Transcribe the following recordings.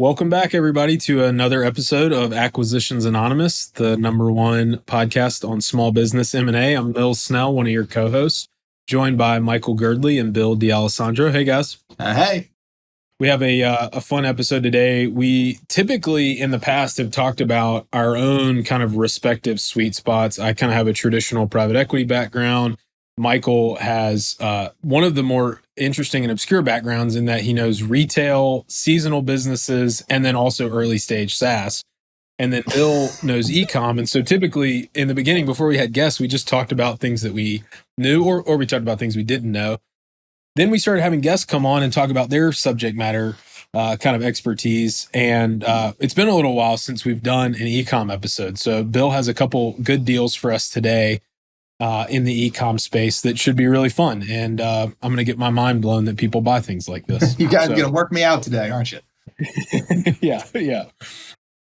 Welcome back, everybody, to another episode of Acquisitions Anonymous, the #1 podcast on small business M&A. I'm Bill Snell, one of your co-hosts, joined by Michael Girdley and Bill D'Alessandro. Hey, guys. Hey. We have a fun episode today. We typically, in the past, have talked about our own kind of respective sweet spots. I kind of have a traditional private equity background. Michael has one of the more interesting and obscure backgrounds in that he knows retail, seasonal businesses, and then also early stage SaaS. And then Bill knows e-com. And so typically in the beginning, before we had guests, we just talked about things that we knew or we talked about things we didn't know. Then we started having guests come on and talk about their subject matter kind of expertise. And it's been a little while since we've done an e-com episode. So Bill has a couple good deals for us today in the e-com space that should be really fun. And I'm going to get my mind blown that people buy things like this. You guys are going to work me out today, aren't you? Yeah.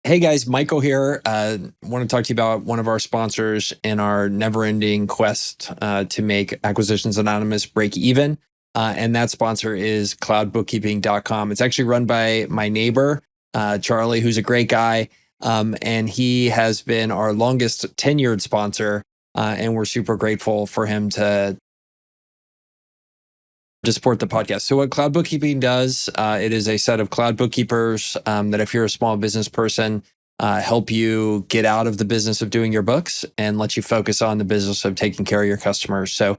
Hey guys, Michael here. Want to talk to you about one of our sponsors in our never-ending quest to make Acquisitions Anonymous break even. And that sponsor is CloudBookkeeping.com. It's actually run by my neighbor, Charlie, who's a great guy. And he has been our longest tenured sponsor. And we're super grateful for him to support the podcast. So what Cloud Bookkeeping does, it is a set of cloud bookkeepers that if you're a small business person, help you get out of the business of doing your books and let you focus on the business of taking care of your customers. So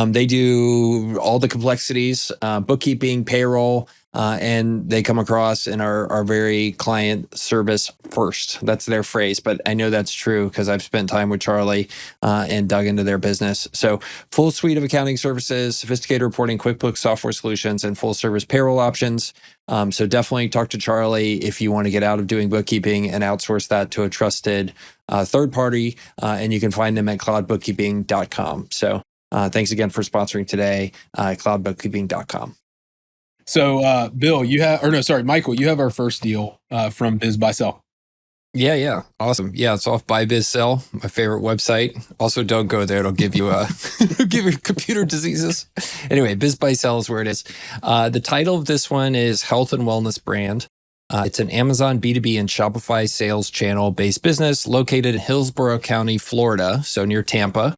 they do all the complexities, bookkeeping, payroll, and they come across and are very client service first. That's their phrase, but I know that's true because I've spent time with Charlie and dug into their business. So full suite of accounting services, sophisticated reporting, QuickBooks software solutions, and full service payroll options. So definitely talk to Charlie if you want to get out of doing bookkeeping and outsource that to a trusted third party. And you can find them at cloudbookkeeping.com. So thanks again for sponsoring today, cloudbookkeeping.com. So, Bill, Michael, you have our first deal from Biz Buy Sell. Yeah. Awesome. Yeah, it's off Buy Biz Sell, my favorite website. Also, don't go there. It'll give you give you computer diseases. Anyway, Biz Buy Sell is where it is. The title of this one is Health and Wellness Brand. It's an Amazon B2B and Shopify sales channel-based business located in Hillsborough County, Florida, so near Tampa.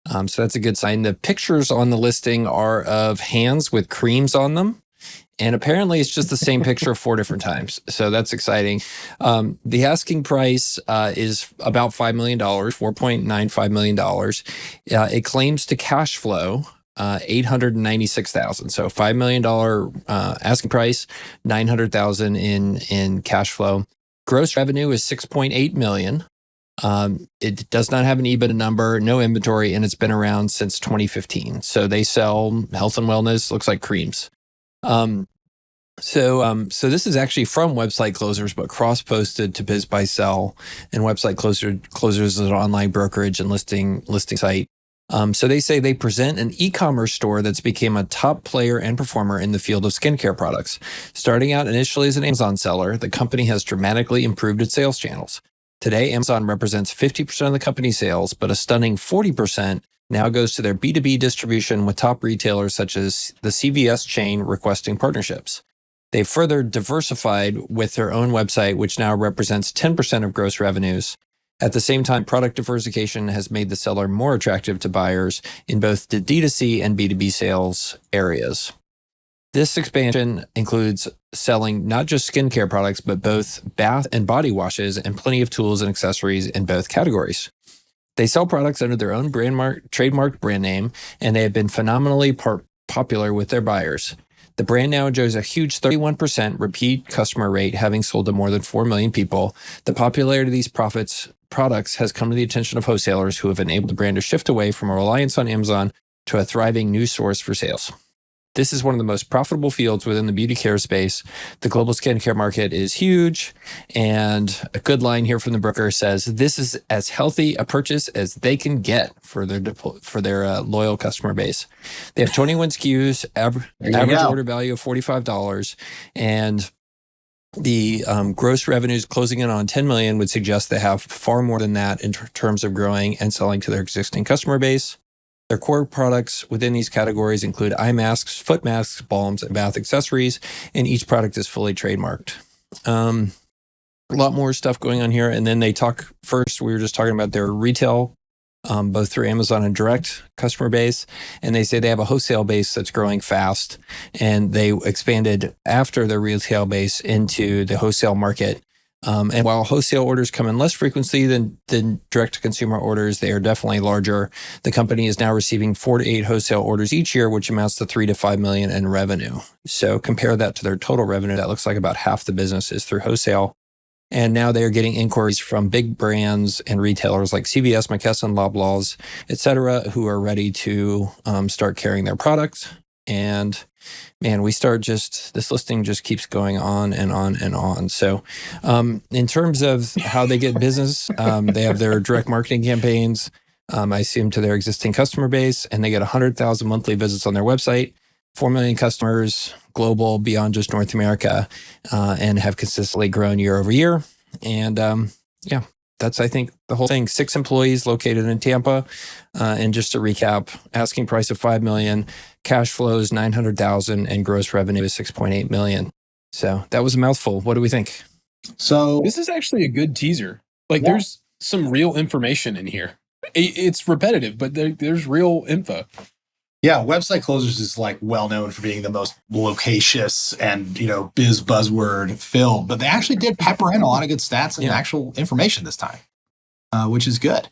So that's a good sign. The pictures on the listing are of hands with creams on them. And apparently it's just the same picture 4 different times. So that's exciting. The asking price is about $5 million, $4.95 million. It claims to cash flow $896,000. So $5 million asking price, $900,000 in cash flow. Gross revenue is $6.8 million. It does not have an EBITDA number, no inventory, and it's been around since 2015. So they sell health and wellness, looks like creams. So this is actually from Website Closers, but cross-posted to Biz Buy Sell, and Website Closers is an online brokerage and listing site. So they say they present an e-commerce store that's became a top player and performer in the field of skincare products. Starting out initially as an Amazon seller, the company has dramatically improved its sales channels. Today, Amazon represents 50% of the company's sales, but a stunning 40% now goes to their B2B distribution with top retailers such as the CVS chain requesting partnerships. They've further diversified with their own website, which now represents 10% of gross revenues. At the same time, product diversification has made the seller more attractive to buyers in both the D2C and B2B sales areas. This expansion includes selling not just skincare products, but both bath and body washes and plenty of tools and accessories in both categories. They sell products under their own trademarked brand name, and they have been phenomenally popular with their buyers. The brand now enjoys a huge 31% repeat customer rate, having sold to more than 4 million people. The popularity of these products has come to the attention of wholesalers who have enabled the brand to shift away from a reliance on Amazon to a thriving new source for sales. This is one of the most profitable fields within the beauty care space. The global skincare market is huge. And a good line here from the broker says, this is as healthy a purchase as they can get for their loyal customer base. They have 21 SKUs, average order value of $45. And the gross revenues closing in on $10 million would suggest they have far more than that in terms of growing and selling to their existing customer base. Their core products within these categories include eye masks, foot masks, balms, and bath accessories, and each product is fully trademarked. A lot more stuff going on here. And then they talk first, we were just talking about their retail, both through Amazon and direct customer base. And they say they have a wholesale base that's growing fast. And they expanded after the retail base into the wholesale market. And while wholesale orders come in less frequently than direct-to-consumer orders, they are definitely larger. The company is now receiving 4 to 8 wholesale orders each year, which amounts to 3 to 5 million in revenue. So compare that to their total revenue. That looks like about half the business is through wholesale. And now they are getting inquiries from big brands and retailers like CVS, McKesson, Loblaws, et cetera, who are ready to start carrying their products. And man, this listing just keeps going on and on and on. So in terms of how they get business, they have their direct marketing campaigns, I assume to their existing customer base, and they get 100,000 monthly visits on their website, 4 million customers global beyond just North America, and have consistently grown year over year. And that's, I think, the whole thing. 6 employees located in Tampa. And just to recap, asking price of $5 million, cash flows $900,000, and gross revenue is $6.8 million. So that was a mouthful. What do we think? So this is actually a good teaser. There's some real information in here. It's repetitive, but there's real info. Yeah, Website Closers is well known for being the most loquacious and biz buzzword filled, but they actually did pepper in a lot of good stats and actual information this time, which is good.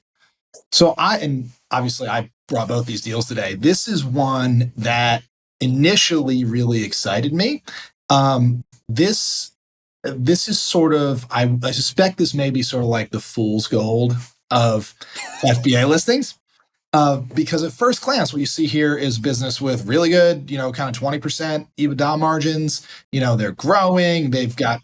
So obviously I brought both these deals today. This is one that initially really excited me. This is sort of, I suspect this may be sort of like the fool's gold of FBA listings. Because at first glance, what you see here is business with really good, kind of 20% EBITDA margins. They're growing. They've got,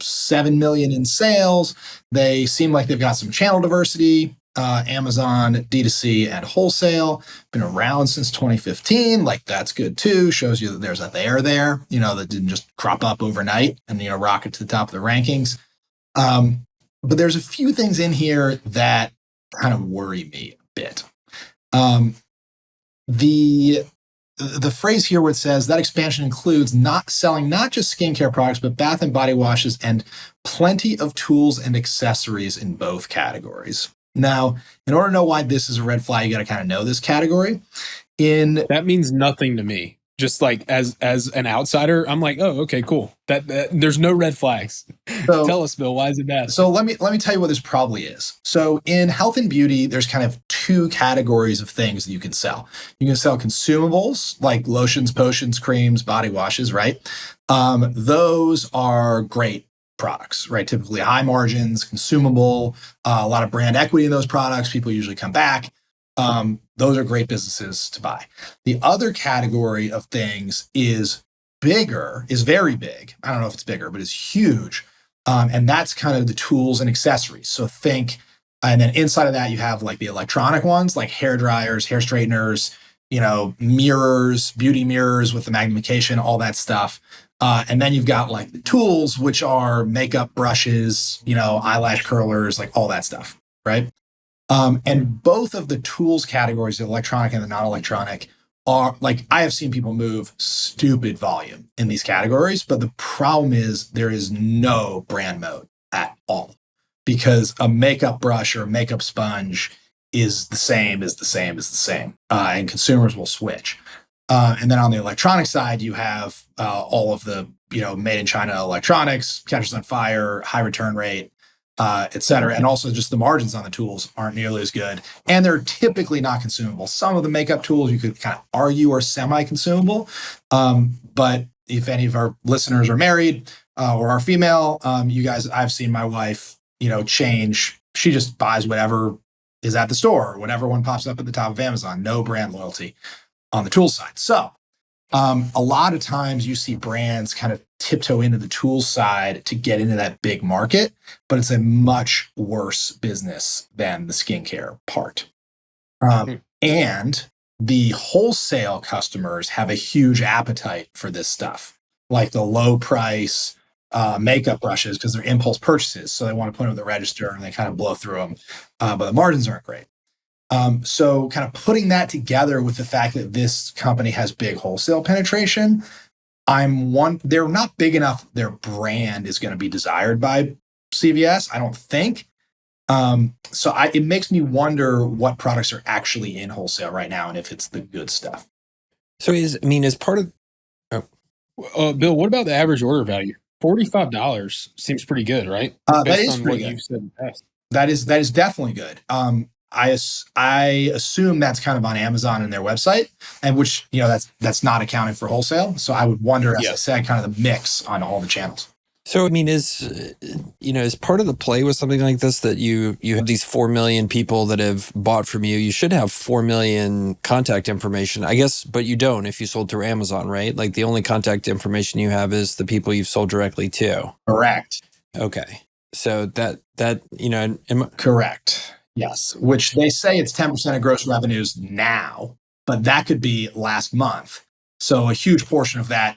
7 million in sales. They seem like they've got some channel diversity, Amazon, D2C, and wholesale. Been around since 2015. That's good too. Shows you that there's a there, that didn't just crop up overnight and, rocket to the top of the rankings. But there's a few things in here that kind of worry me a bit. The phrase here where it says that expansion includes not selling not just skincare products, but bath and body washes and plenty of tools and accessories in both categories. Now, in order to know why this is a red flag, you got to kind of know this category. That means nothing to me. Just as an outsider, I'm like, oh, okay, cool. That there's no red flags. So, tell us, Bill, why is it bad? So let me tell you what this probably is. So in health and beauty, there's kind of 2 categories of things that you can sell. You can sell consumables like lotions, potions, creams, body washes, right? Those are great products, right? Typically high margins, consumable, a lot of brand equity in those products. People usually come back. Those are great businesses to buy. The other category of things is very big. I don't know if it's bigger, but it's huge. And that's kind of the tools and accessories. So think, and then inside of that, you have the electronic ones, like hair dryers, hair straighteners, mirrors, beauty mirrors with the magnification, all that stuff. And then you've got the tools, which are makeup brushes, eyelash curlers, all that stuff, right? And both of the tools categories, the electronic and the non-electronic, are I have seen people move stupid volume in these categories, but the problem is there is no brand mode at all, because a makeup brush or a makeup sponge is the same, and consumers will switch. And then on the electronic side, you have all of the made in China electronics, catches on fire, high return rate, et cetera. And also just the margins on the tools aren't nearly as good. And they're typically not consumable. Some of the makeup tools you could kind of argue are semi-consumable. But if any of our listeners are married or are female, you guys, I've seen my wife, change. She just buys whatever is at the store, whatever one pops up at the top of Amazon. No brand loyalty on the tool side. So a lot of times you see brands kind of tiptoe into the tools side to get into that big market, but it's a much worse business than the skincare part. And the wholesale customers have a huge appetite for this stuff, like the low price makeup brushes, because they're impulse purchases. So they want to put them in the register and they kind of blow through them, but the margins aren't great. So kind of putting that together with the fact that this company has big wholesale penetration, they're not big enough. Their brand is going to be desired by CVS, I don't think. It makes me wonder what products are actually in wholesale right now and if it's the good stuff. So as part of, Bill, what about the average order value? $45 seems pretty good, right? That is pretty good. You've said in the past. That is definitely good. I assume that's kind of on Amazon and their website, and which, that's not accounted for wholesale. So I would wonder, as I said, kind of the mix on all the channels. So, is part of the play with something like this that you have these 4 million people that have bought from you? You should have 4 million contact information, I guess, but you don't if you sold through Amazon, right? Like the only contact information you have is the people you've sold directly to. Correct. Okay. So correct. Yes. Which they say it's 10% of gross revenues now, but that could be last month. So a huge portion of that,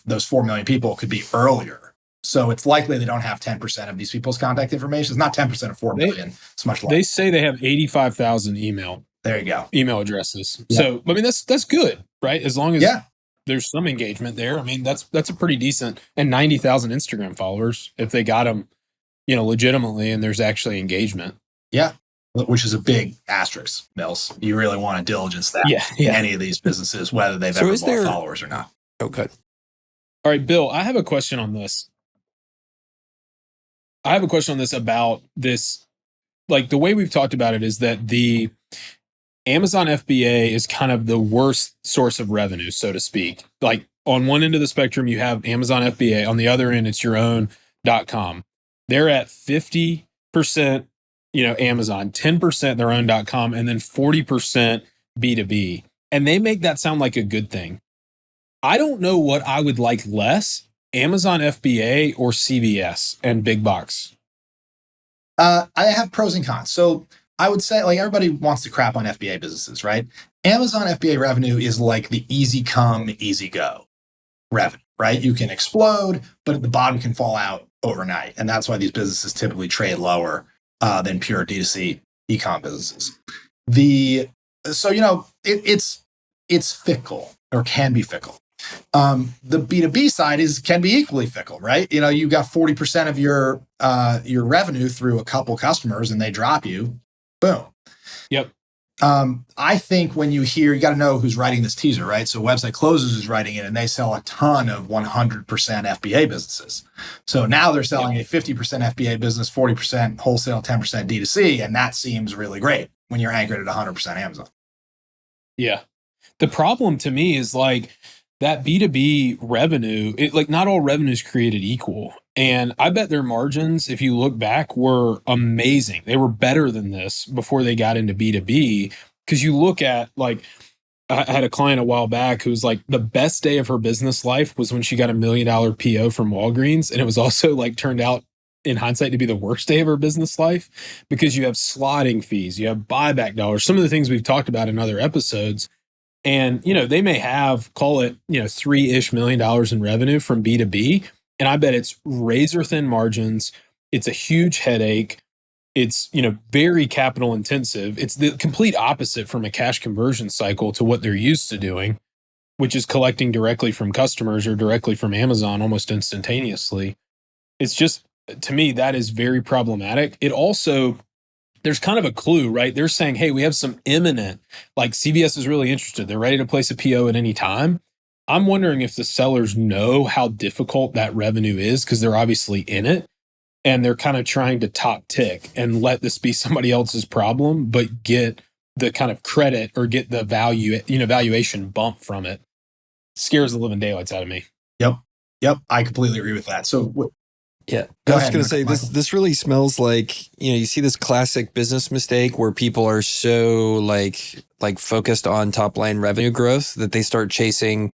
those 4 million people could be earlier. So it's likely they don't have 10% of these people's contact information. It's not 10% of 4 million. It's much less. They say they have 85,000 There you go. email addresses. Yeah. So, that's good, right? As long as there's some engagement there. That's a pretty decent, and 90,000 Instagram followers if they got them, legitimately, and there's actually engagement. Yeah. Which is a big asterisk, Mills. You really want to diligence that in any of these businesses, whether they've ever bought followers or not. Oh, good. All right, Bill, I have a question on this. About this. Like, the way we've talked about it is that the Amazon FBA is kind of the worst source of revenue, so to speak. Like, on one end of the spectrum, you have Amazon FBA. On the other end, it's your own .com. They're at 50%, Amazon, 10% their own .com, and then 40% B2B. And they make that sound like a good thing. I don't know what I would like less, Amazon FBA or CVS and big box. I have pros and cons. So I would say, like, everybody wants to crap on FBA businesses, right? Amazon FBA revenue is like the easy come, easy go revenue, right? You can explode, but at the bottom can fall out overnight. And that's why these businesses typically trade lower than pure D2C e-com businesses. It's fickle, or can be fickle. The B2B side can be equally fickle, right? You've got 40% of your revenue through a couple customers and they drop you, boom. Yep. I think when you got to know who's writing this teaser, right? So Website Closers is writing it, and they sell a ton of 100% FBA businesses. So now they're selling a 50% FBA business, 40% wholesale, 10% D2C, and that seems really great when you're anchored at 100% Amazon. Yeah. The problem to me is like that B2B revenue, not all revenue is created equal. And I bet their margins, if you look back, were amazing. They were better than this before they got into B2B. Because you look at, like, I had a client a while back who was like, the best day of her business life was when she got $1 million PO from Walgreens. And it was also turned out in hindsight to be the worst day of her business life, because you have slotting fees, you have buyback dollars, some of the things we've talked about in other episodes. And, they may have, call it, $3-ish million in revenue from B2B. And I bet it's razor thin margins. It's a huge headache. It's, very capital intensive. It's the complete opposite from a cash conversion cycle to what they're used to doing, which is collecting directly from customers or directly from Amazon almost instantaneously. It's just, to me, that is very problematic. It also, there's kind of a clue, right? They're saying, hey, we have some imminent, like CVS is really interested. They're ready to place a PO at any time. I'm wondering if the sellers know how difficult that revenue is, because they're obviously in it, and they're kind of trying to top tick and let this be somebody else's problem, but get the kind of credit or get the value, valuation bump from it. Scares the living daylights out of me. Yep. I completely agree with that. So yeah, I was going to say, this really smells like, you see this classic business mistake where people are so like focused on top line revenue growth that they start chasing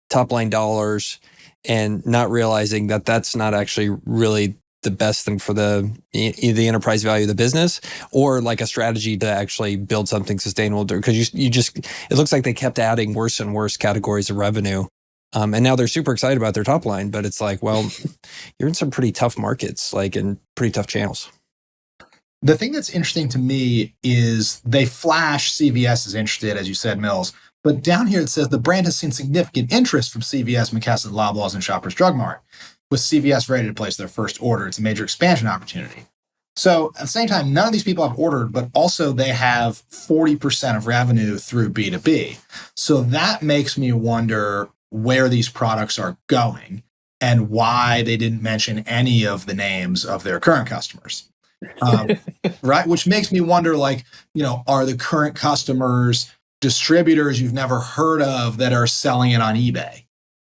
top line dollars and not realizing that that's not actually really the best thing for the enterprise value of the business, or like a strategy to actually build something sustainable. Because it looks like they kept adding worse and worse categories of revenue. And now they're super excited about their top line, but it's like, well, you're in some pretty tough markets, in pretty tough channels. The thing that's interesting to me is they flash CVS is interested, as you said, Mills, But down here it says the brand has seen significant interest from CVS, McKesson, Loblaws, and Shoppers Drug Mart. With CVS ready to place their first order, it's a major expansion opportunity. So at the same time, none of these people have ordered, but also they have 40% of revenue through B2B. So that makes me wonder where these products are going and why they didn't mention any of the names of their current customers. Right? Which makes me wonder, like, are the current customers distributors you've never heard of that are selling it on eBay?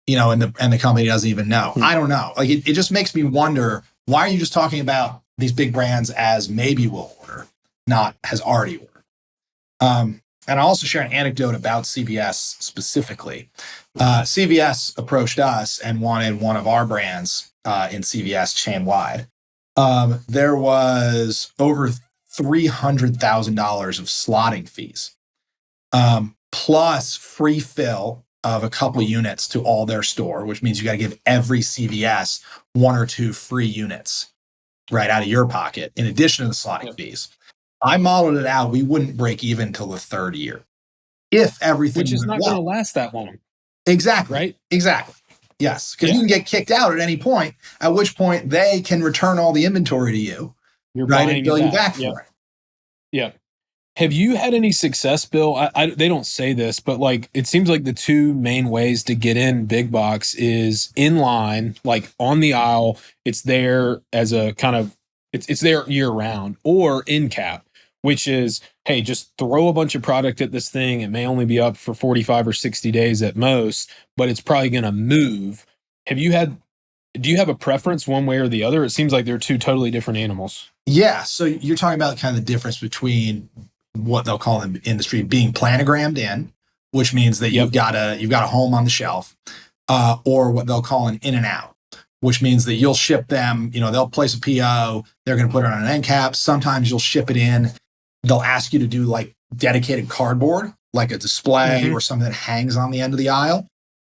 And the company doesn't even know. I don't know. Like, it just makes me wonder, why are you just talking about these big brands as maybe will order, not has already ordered? And I'll also share an anecdote about CVS specifically. CVS approached us and wanted one of our brands in CVS chain wide. There was over $300,000 of slotting fees, plus free fill of a couple units to all their store, which means you got to give every CVS 1 or 2 free units right out of your pocket, in addition to the slotting fees. I modeled it out. We wouldn't break even till the 3rd year if everything which is not going to last that long. Exactly. Right? Exactly. Yes. Because you can get kicked out at any point, at which point they can return all the inventory to you. You're right, buying and bill you back Yep. for it. Yeah. Have you had any success, Bill? They don't say this, but like, it seems like the 2 main ways to get in big box is in line, like on the aisle. It's there as a kind of, it's there year round, or in cap, which is, hey, just throw a bunch of product at this thing. It may only be up for 45 or 60 days at most, but it's probably going to move. Do you have a preference one way or the other? It seems like they're 2 totally different animals. Yeah. So you're talking about kind of the difference between what they'll call in the industry being planogrammed in, which means that you've got a home on the shelf, or what they'll call an in and out, which means that you'll ship them, they'll place a PO, they're going to put it on an end cap. Sometimes you'll ship it in. They'll ask you to do like dedicated cardboard, like a display or something that hangs on the end of the aisle.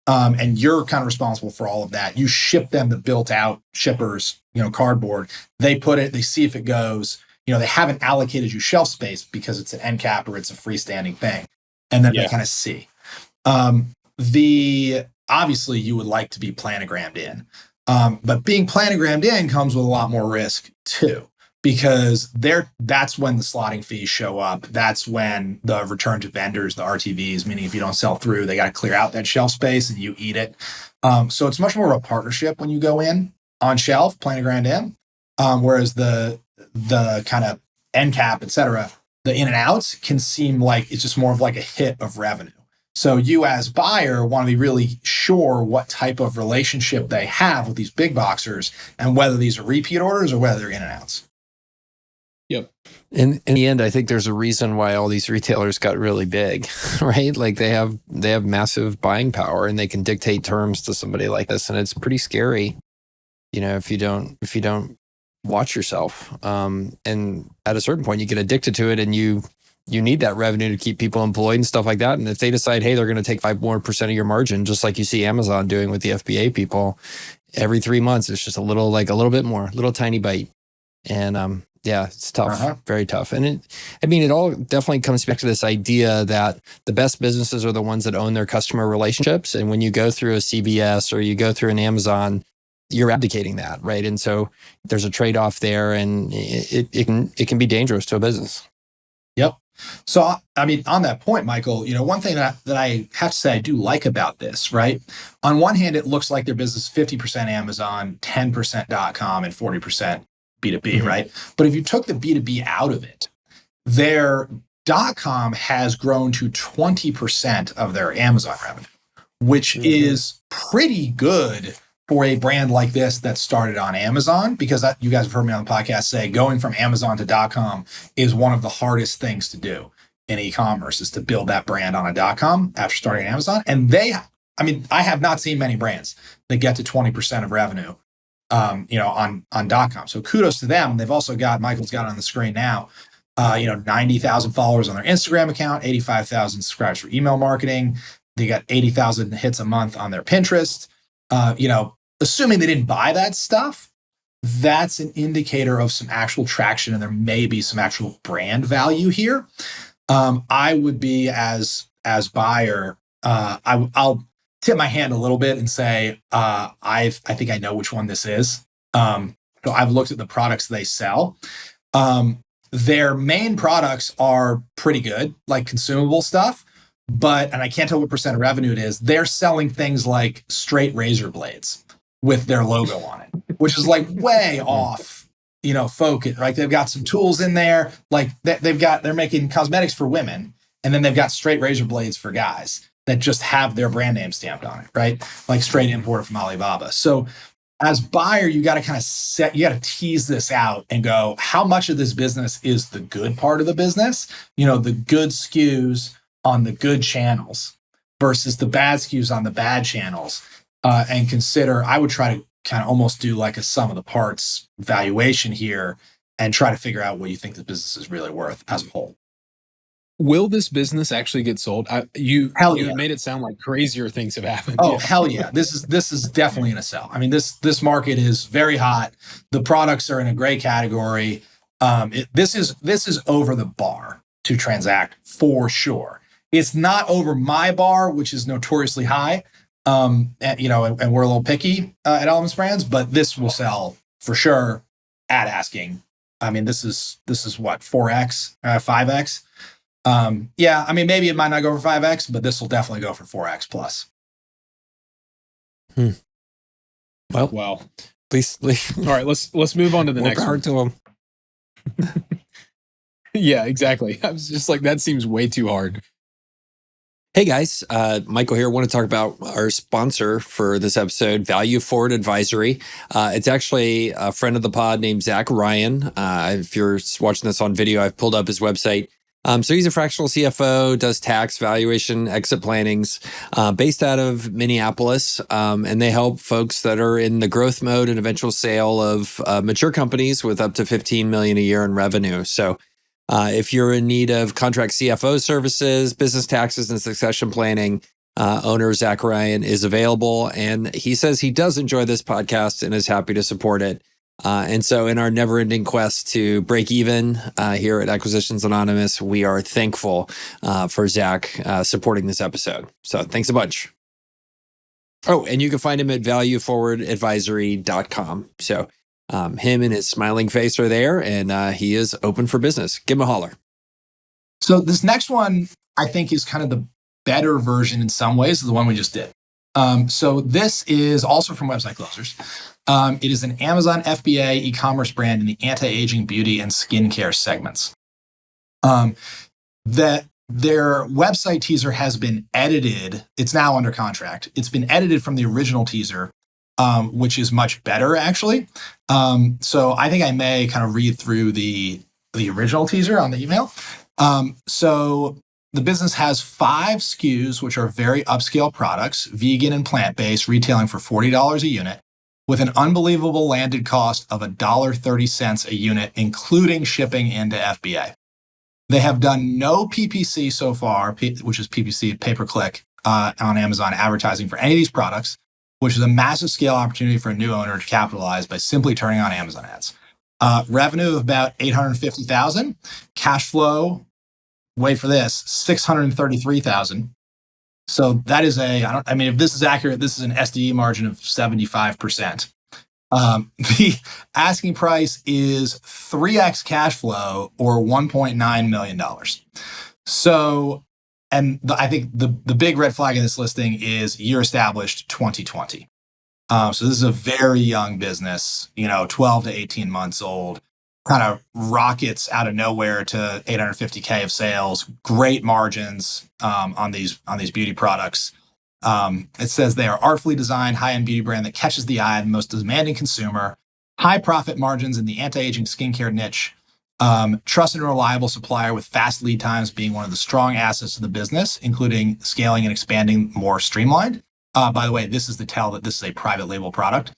And you're kind of responsible for all of that. You ship them the built out shippers, cardboard. They put it, they see if it goes. They haven't allocated you shelf space because it's an end cap or it's a freestanding thing. And then they kind of see. Obviously you would like to be planogrammed in. But being planogrammed in comes with a lot more risk too, because that's when the slotting fees show up. That's when the return to vendors, the RTVs, meaning if you don't sell through, they got to clear out that shelf space and you eat it. So it's much more of a partnership when you go in on shelf, planogrammed in, whereas the kind of end cap, et cetera, the in and outs can seem like it's just more of like a hit of revenue. So you as buyer want to be really sure what type of relationship they have with these big boxers and whether these are repeat orders or whether they're in and outs. Yep. In the end, I think there's a reason why all these retailers got really big, right? Like they have massive buying power and they can dictate terms to somebody like this. And it's pretty scary, if you don't watch yourself. And at a certain point you get addicted to it and you need that revenue to keep people employed and stuff like that. And if they decide, hey, they're going to take 5% more of your margin, just like you see Amazon doing with the FBA people, every 3 months, it's just a little bit more, little tiny bite. And yeah, it's tough, very tough. And it all definitely comes back to this idea that the best businesses are the ones that own their customer relationships. And when you go through a CVS or you go through an Amazon, you're abdicating that, right? And so there's a trade-off there, and it can be dangerous to a business. Yep. So, on that point, Michael, one thing that I have to say I do like about this, right? On one hand, it looks like their business is 50% Amazon, 10% .com, and 40% B2B, right? But if you took the B2B out of it, their .com has grown to 20% of their Amazon revenue, which is pretty good for a brand like this that started on Amazon, because you guys have heard me on the podcast say going from Amazon to .com is one of the hardest things to do in e-commerce, is to build that brand on a .com after starting on Amazon. And I have not seen many brands that get to 20% of revenue, on .com. So kudos to them. They've also got, Michael's got it on the screen now, 90,000 followers on their Instagram account, 85,000 subscribers for email marketing. They got 80,000 hits a month on their Pinterest. Assuming they didn't buy that stuff, that's an indicator of some actual traction, and there may be some actual brand value here. I would be as buyer I'll tip my hand a little bit and say I think I know which one this is. So I've looked at the products they sell. Their main products are pretty good, like consumable stuff, and I can't tell what percent of revenue it is. They're selling things like straight razor blades with their logo on it, which is like way off, focus, right? They've got some tools in there, like they're making cosmetics for women, and then they've got straight razor blades for guys that just have their brand name stamped on it, right? Like straight imported from Alibaba. So as buyer, you got to kind of you got to tease this out and go, how much of this business is the good part of the business? The good SKUs on the good channels versus the bad SKUs on the bad channels. And consider, I would try to kind of almost do like a sum of the parts valuation here and try to figure out what you think the business is really worth as a whole. Will this business actually get sold? You made it sound like crazier things have happened. Oh, hell yeah. This is definitely in a sell. I mean, this market is very hot. The products are in a great category. This is over the bar to transact for sure. It's not over my bar, which is notoriously high. And we're a little picky at Elements Brands, but this will sell for sure at asking. I mean, this is what, 4x, 5x? I mean, maybe it might not go for 5x, but this will definitely go for 4x plus. Well, please. All right, let's move on to the next one. Hard to them. Yeah, exactly. I was just like, that seems way too hard. Hey guys, Michael here. I want to talk about our sponsor for this episode, Value Forward Advisory. It's actually a friend of the pod named Zach Ryan. If you're watching this on video, I've pulled up his website. So he's a fractional CFO, does tax, valuation, exit plannings, based out of Minneapolis. And they help folks that are in the growth mode and eventual sale of mature companies with up to $15 million a year in revenue. So if you're in need of contract CFO services, business taxes, and succession planning, owner Zach Ryan is available. And he says he does enjoy this podcast and is happy to support it. And so in our never-ending quest to break even here at Acquisitions Anonymous, we are thankful for Zach supporting this episode. So thanks a bunch. Oh, and you can find him at valueforwardadvisory.com. So him and his smiling face are there, and he is open for business. Give him a holler. So this next one, I think, is kind of the better version in some ways of the one we just did. So this is also from Website Closers. It is an Amazon FBA e-commerce brand in the anti-aging beauty and skincare segments. Their website teaser has been edited. It's now under contract. It's been edited from the original teaser, which is much better, actually. So I think I may kind of read through the original teaser on the email. So the business has 5 SKUs, which are very upscale products, vegan and plant-based, retailing for $40 a unit, with an unbelievable landed cost of $1.30 a unit, including shipping into FBA. They have done no PPC so far, which is PPC, pay-per-click, on Amazon advertising for any of these products, which is a massive scale opportunity for a new owner to capitalize by simply turning on Amazon ads. Revenue of about $850,000, cash flow, wait for this, $633,000. So that is if this is accurate, this is an SDE margin of 75%. The asking price is 3x cash flow or $1.9 million. So, I think the big red flag in this listing is year established 2020. So this is a very young business, 12 to 18 months old, kind of rockets out of nowhere to $850K of sales, great margins on these beauty products. It says they are artfully designed high-end beauty brand that catches the eye of the most demanding consumer, high profit margins in the anti-aging skincare niche, trusted and reliable supplier with fast lead times being one of the strong assets of the business, including scaling and expanding more streamlined. By the way, this is the tell that this is a private label product.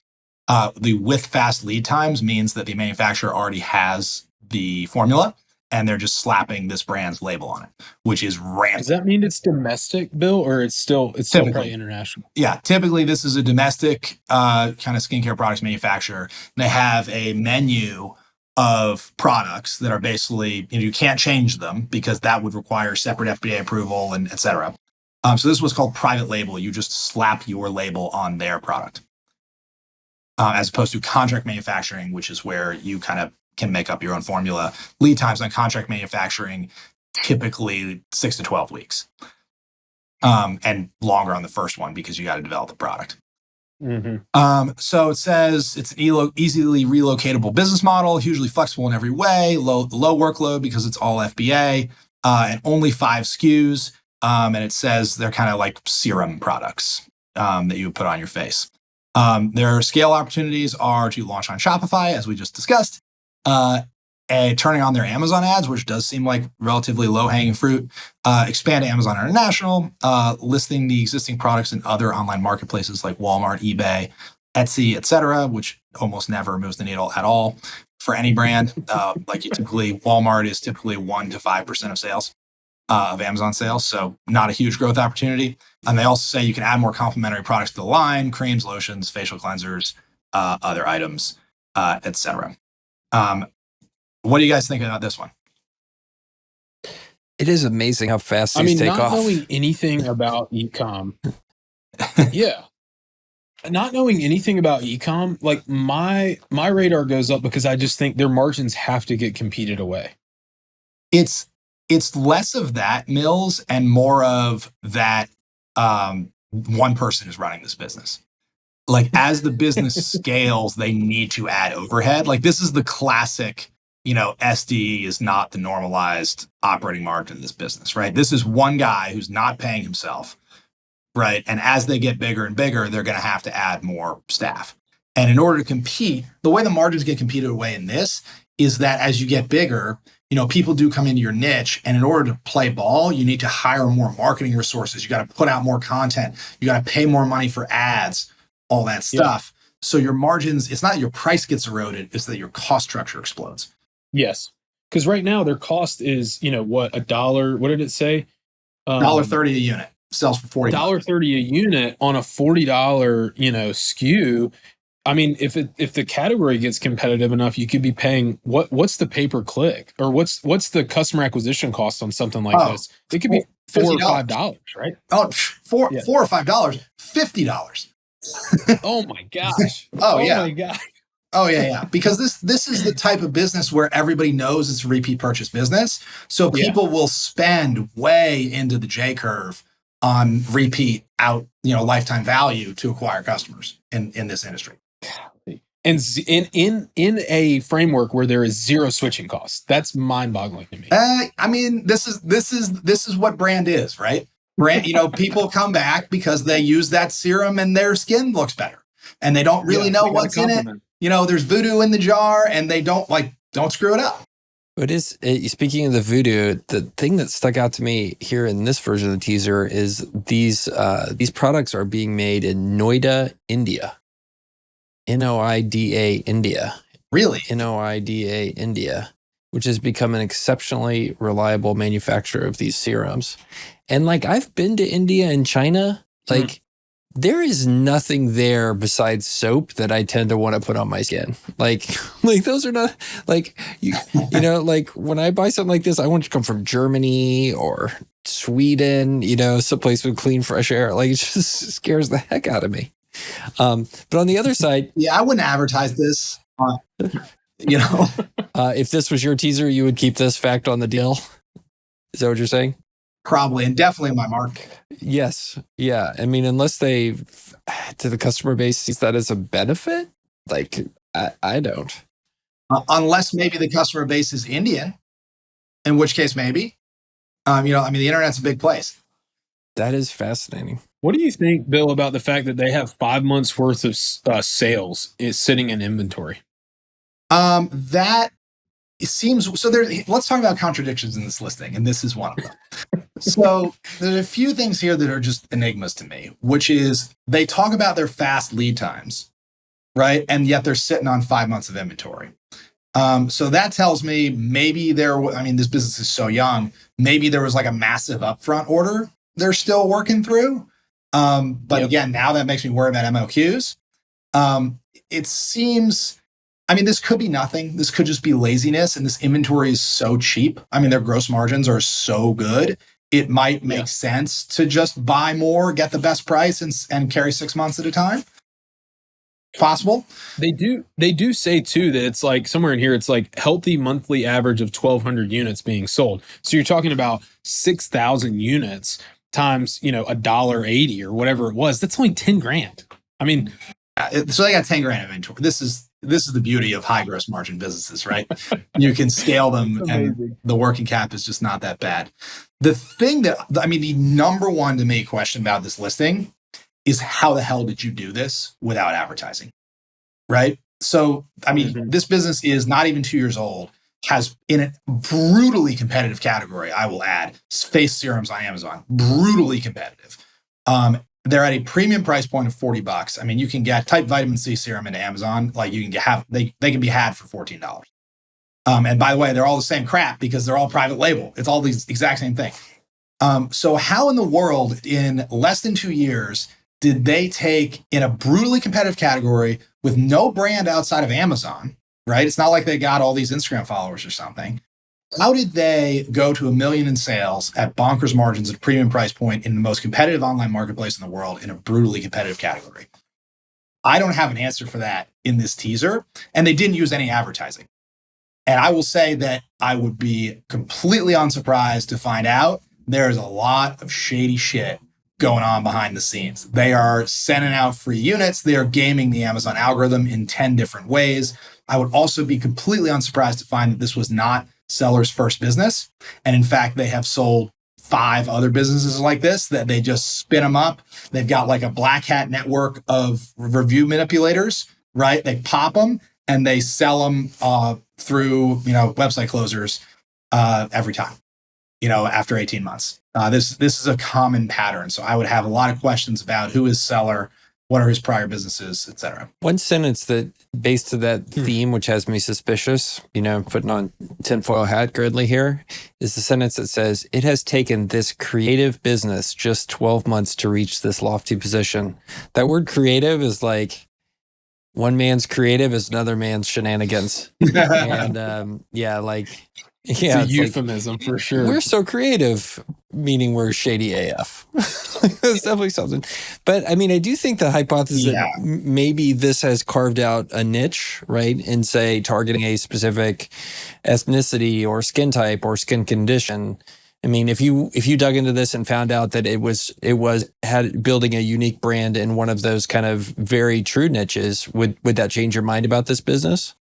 The with fast lead times means that the manufacturer already has the formula and they're just slapping this brand's label on it, which is rampant. Does that mean it's domestic, Bill, or it's still probably international? Yeah, typically this is a domestic kind of skincare products manufacturer. They have a menu of products that are basically, you can't change them because that would require separate FDA approval and et cetera. So this is what's called private label. You just slap your label on their product, as opposed to contract manufacturing, which is where you kind of can make up your own formula. Lead times on contract manufacturing, typically 6 to 12 weeks, and longer on the first one because you got to develop the product. So it says it's an easily relocatable business model, hugely flexible in every way, low workload because it's all FBA, and only 5 SKUs. And it says they're kind of like serum products that you would put on your face. Their scale opportunities are to launch on Shopify, as we just discussed, turning on their Amazon ads, which does seem like relatively low-hanging fruit, expand to Amazon International, listing the existing products in other online marketplaces like Walmart, eBay, Etsy, etc., which almost never moves the needle at all for any brand. Walmart is typically 1 to 5% of sales. Of Amazon sales, so not a huge growth opportunity. And they also say you can add more complementary products to the line: creams, lotions, facial cleansers, other items, etc. What do you guys think about this one? It is amazing how fast these take off. Not knowing anything about ecom, not knowing anything about ecom, like my radar goes up because I just think their margins have to get competed away. It's less of that, Mills, and more of that one person is running this business. Like, as the business scales, they need to add overhead. Like, this is the classic, SD is not the normalized operating margin of this business, right? This is one guy who's not paying himself, right? And as they get bigger and bigger, they're going to have to add more staff. And in order to compete, the way the margins get competed away in this is that as you get bigger, people do come into your niche, and in order to play ball, you need to hire more marketing resources. You got to put out more content. You got to pay more money for ads, all that stuff. Yeah. So your margins, it's not that your price gets eroded, it's that your cost structure explodes. Yes. Because right now their cost is, $1. What did it say? $1.30 a unit. Sells for $40. $1.30 a unit on a $40, SKU. I mean, if the category gets competitive enough, you could be paying what's the pay per click, or what's the customer acquisition cost on something like this? It could be $4 or $5, right? $4 or $5, $50. Oh my gosh! My gosh! Oh yeah. Because this is the type of business where everybody knows it's a repeat purchase business, so people will spend way into the J curve on repeat lifetime value to acquire customers in this industry. And in a framework where there is zero switching costs, that's mind-boggling to me. This is what brand is, right? Brand, people come back because they use that serum and their skin looks better, and they don't really know what's in it. There's voodoo in the jar, and they don't screw it up. But speaking of the voodoo, the thing that stuck out to me here in this version of the teaser is these products are being made in Noida, India. NOIDA, India. Really? NOIDA, India, which has become an exceptionally reliable manufacturer of these serums. And I've been to India and China, there is nothing there besides soap that I tend to want to put on my skin. Those are not when I buy something like this, I want it to come from Germany or Sweden, someplace with clean, fresh air. It just scares the heck out of me. But on the other side, I wouldn't advertise this. If this was your teaser, you would keep this fact on the deal. Is that what you're saying? Probably, and definitely my mark. Yes. Yeah. Unless they, to the customer base, sees that as a benefit, I don't. Unless maybe the customer base is Indian, in which case maybe. The internet's a big place. That is fascinating. What do you think, Bill, about the fact that they have 5 months worth of sales sitting in inventory? That seems so. Let's talk about contradictions in this listing, and this is one of them. So there's a few things here that are just enigmas to me, which is they talk about their fast lead times, right? And yet they're sitting on 5 months of inventory. So that tells me maybe this business is so young, maybe there was a massive upfront order they're still working through. Again, now that makes me worry about MOQs. It seems, this could be nothing. This could just be laziness, and this inventory is so cheap. Their gross margins are so good. it might make sense to just buy more, get the best price, and carry 6 months at a time. Possible. They do say too that it's like somewhere in here, it's like healthy monthly average of 1,200 units being sold. So you're talking about 6,000 units times, $1.80 or whatever it was. That's only 10 grand. I mean, so they got 10 grand inventory. This is the beauty of high gross margin businesses, right? You can scale them and the working cap is just not that bad. The thing the number one to me question about this listing is how the hell did you do this without advertising, right? So, this business is not even 2 years old, has in a brutally competitive category, I will add, face serums on Amazon, brutally competitive. They're at a premium price point of $40. You can get type vitamin C serum into Amazon, like you can they can be had for $14. And by the way, they're all the same crap because they're all private label. It's all these exact same thing. So how in the world in less than 2 years did they take in a brutally competitive category with no brand outside of Amazon, right? It's not like they got all these Instagram followers or something. How did they go to $1 million in sales at bonkers margins at a premium price point in the most competitive online marketplace in the world in a brutally competitive category? I don't have an answer for that in this teaser, and they didn't use any advertising. And I will say that I would be completely unsurprised to find out there's a lot of shady shit going on behind the scenes. They are sending out free units. They are gaming the Amazon algorithm in 10 different ways. I would also be completely unsurprised to find that this was not seller's first business. And in fact, they have sold 5 other businesses like this that they just spin them up. They've got like a black hat network of review manipulators, right? They pop them and they sell them through, website closers every time, after 18 months. This is a common pattern. So I would have a lot of questions about who is seller, what are his prior businesses, et cetera. One sentence that based to that theme, which has me suspicious, putting on tinfoil hat gridley here, is the sentence that says, it has taken this creative business just 12 months to reach this lofty position. That word creative is like one man's creative is another man's shenanigans. And it's a euphemism for sure. We're so creative, meaning we're shady AF. That's definitely something. But I do think the hypothesis that maybe this has carved out a niche, right? And say targeting a specific ethnicity or skin type or skin condition. If you dug into this and found out that it had building a unique brand in one of those kind of very true niches, would that change your mind about this business?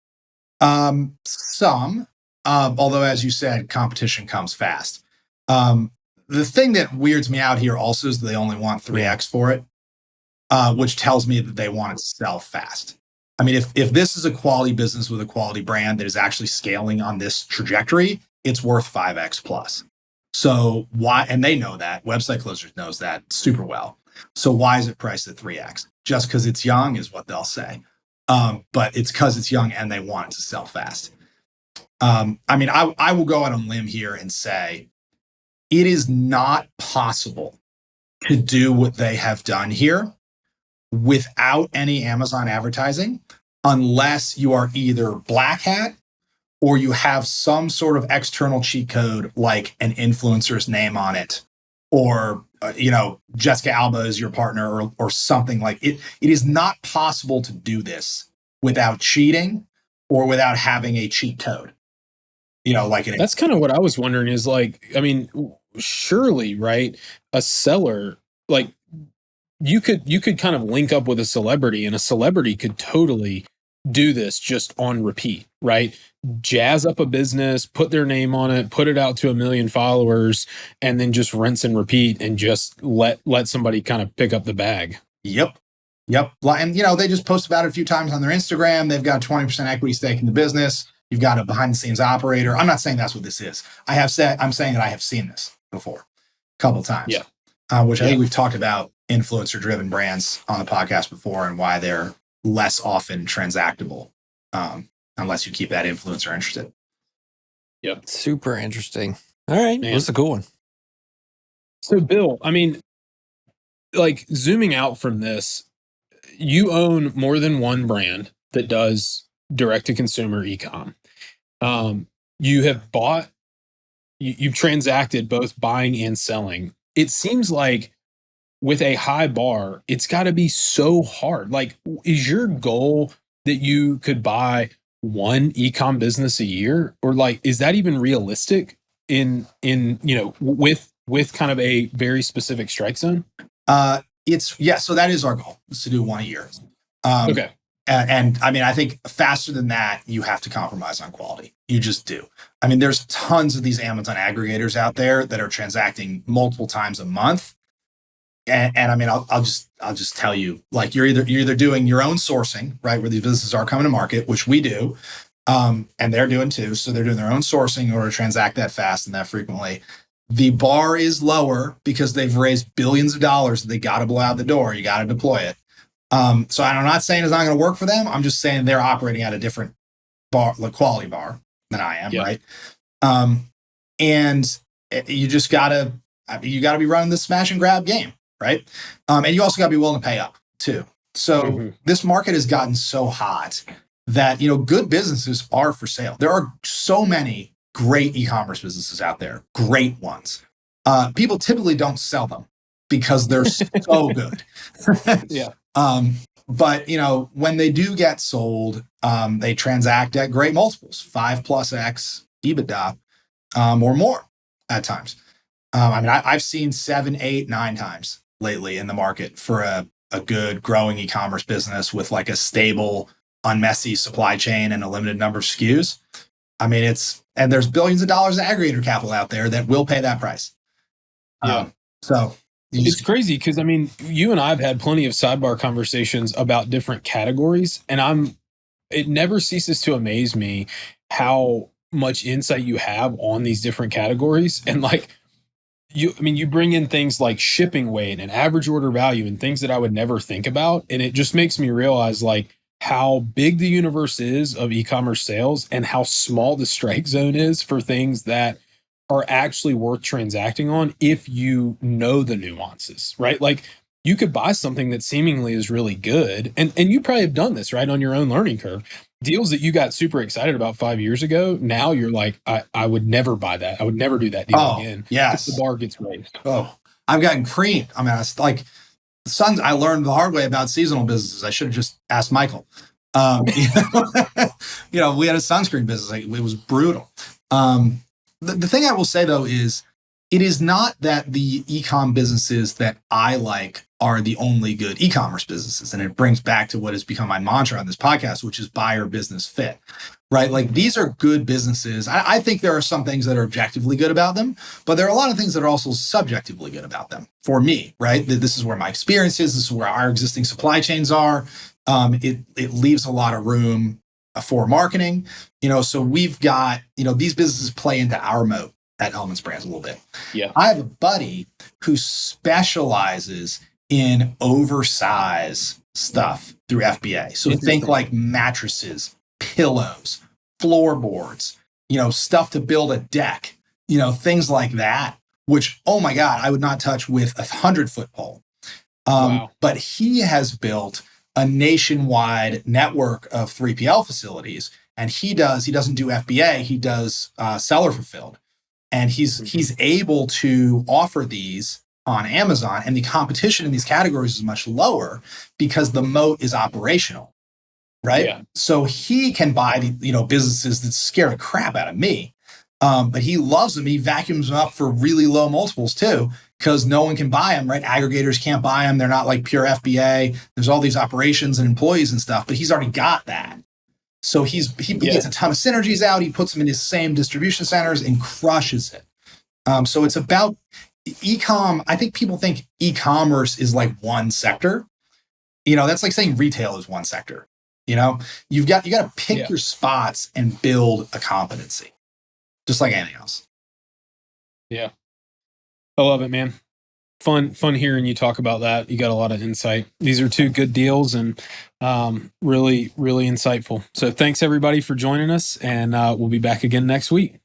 Some. Although, as you said, competition comes fast. The thing that weirds me out here also is that they only want 3x for it, which tells me that they want it to sell fast. If this is a quality business with a quality brand that is actually scaling on this trajectory, it's worth 5x plus. So why? And they know that. Website Closers knows that super well. So why is it priced at 3x? Just because it's young is what they'll say. But it's because it's young and they want it to sell fast. I will go out on a limb here and say it is not possible to do what they have done here without any Amazon advertising, unless you are either black hat or you have some sort of external cheat code like an influencer's name on it, or Jessica Alba is your partner or something like it. It is not possible to do this without cheating or without having a cheat code. That's kind of what I was wondering is surely, right? A seller, like you could kind of link up with a celebrity and a celebrity could totally do this just on repeat, right? Jazz up a business, put their name on it, put it out to 1 million followers, and then just rinse and repeat and just let somebody kind of pick up the bag. Yep. And, they just post about it a few times on their Instagram. They've got 20% equity stake in the business. You've got a behind the scenes operator. I'm not saying that's what this is. I'm saying that I have seen this before a couple of times. Which I think we've talked about influencer driven brands on the podcast before and why they're less often transactable, unless you keep that influencer interested. Yep. Super interesting. All right. That's a cool one. So Bill, zooming out from this, you own more than one brand that does direct to consumer e-com. You have bought you've transacted both buying and selling. It seems like with a high bar, it's got to be so hard. Like, is your goal that you could buy one ecom business a year, or like, is that even realistic in with kind of a very specific strike zone? So that is our goal, is to do one a year. Okay. And I mean, I think faster than that, you have to compromise on quality. You just do. I mean, there's tons of these Amazon aggregators out there that are transacting multiple times a month. And I mean, I'll just tell you, like, you're either doing your own sourcing, right, where these businesses are coming to market, which we do, and they're doing too. So they're doing their own sourcing in order to transact that fast and that frequently. The bar is lower because they've raised billions of dollars that they got to blow out the door. You got to deploy it. So I'm not saying it's not going to work for them. I'm just saying they're operating at a different bar, like quality bar, than I am, right? And you just gotta be running this smash and grab game, right? And you also got to be willing to pay up too. So this market has gotten so hot that good businesses are for sale. There are so many great e-commerce businesses out there, great ones. People typically don't sell them because they're so good. Yeah. But when they do get sold, they transact at great multiples, 5+X EBITDA, or more at times. I mean, I've seen 7, 8, 9 times lately in the market for a good growing e-commerce business with like a stable, unmessy supply chain and a limited number of SKUs. I mean, and there's billions of dollars of aggregator capital out there that will pay that price. Yeah. So it's crazy because I mean, you and I have had plenty of sidebar conversations about different categories, and it never ceases to amaze me how much insight you have on these different categories. And like you bring in things like shipping weight and average order value and things that I would never think about. And it just makes me realize like how big the universe is of e-commerce sales and how small the strike zone is for things that are actually worth transacting on if you know the nuances, right? Like you could buy something that seemingly is really good. And you probably have done this, right? On your own learning curve. Deals that you got super excited about 5 years ago. Now you're like, I would never buy that. I would never do that deal again. Yes. The bar gets raised. Oh, I've gotten creamed. I mean, it's like I learned the hard way about seasonal businesses. I should have just asked Michael. We had a sunscreen business. Like, it was brutal. The thing I will say though is it is not that the e-com businesses that I like are the only good e-commerce businesses. And it brings back to what has become my mantra on this podcast, which is buyer business fit, right? Like these are good businesses. I think there are some things that are objectively good about them, but there are a lot of things that are also subjectively good about them for me, right? This is where my experience is. This is where our existing supply chains are. It leaves a lot of room for marketing, so we've got, these businesses play into our moat at Elements Brands a little bit. Yeah. I have a buddy who specializes in oversize stuff through FBA. So think like mattresses, pillows, floorboards, stuff to build a deck, things like that, which, oh my God, I would not touch with 100-foot pole. Wow. But he has built a nationwide network of 3PL facilities. And he doesn't do FBA, he does seller fulfilled. And he's able to offer these on Amazon, and the competition in these categories is much lower because the moat is operational, right? Yeah. So he can buy businesses that scare the crap out of me, but he loves them. He vacuums them up for really low multiples too, because no one can buy them, right? Aggregators can't buy them. They're not like pure FBA. There's all these operations and employees and stuff, but he's already got that. So he gets a ton of synergies out. He puts them in his same distribution centers and crushes it. So it's about e-com. I think people think e-commerce is like one sector. That's like saying retail is one sector. You've got to pick your spots and build a competency, just like anything else. Yeah. I love it, man. Fun hearing you talk about that. You got a lot of insight. These are 2 good deals and really, really insightful. So thanks everybody for joining us, and we'll be back again next week.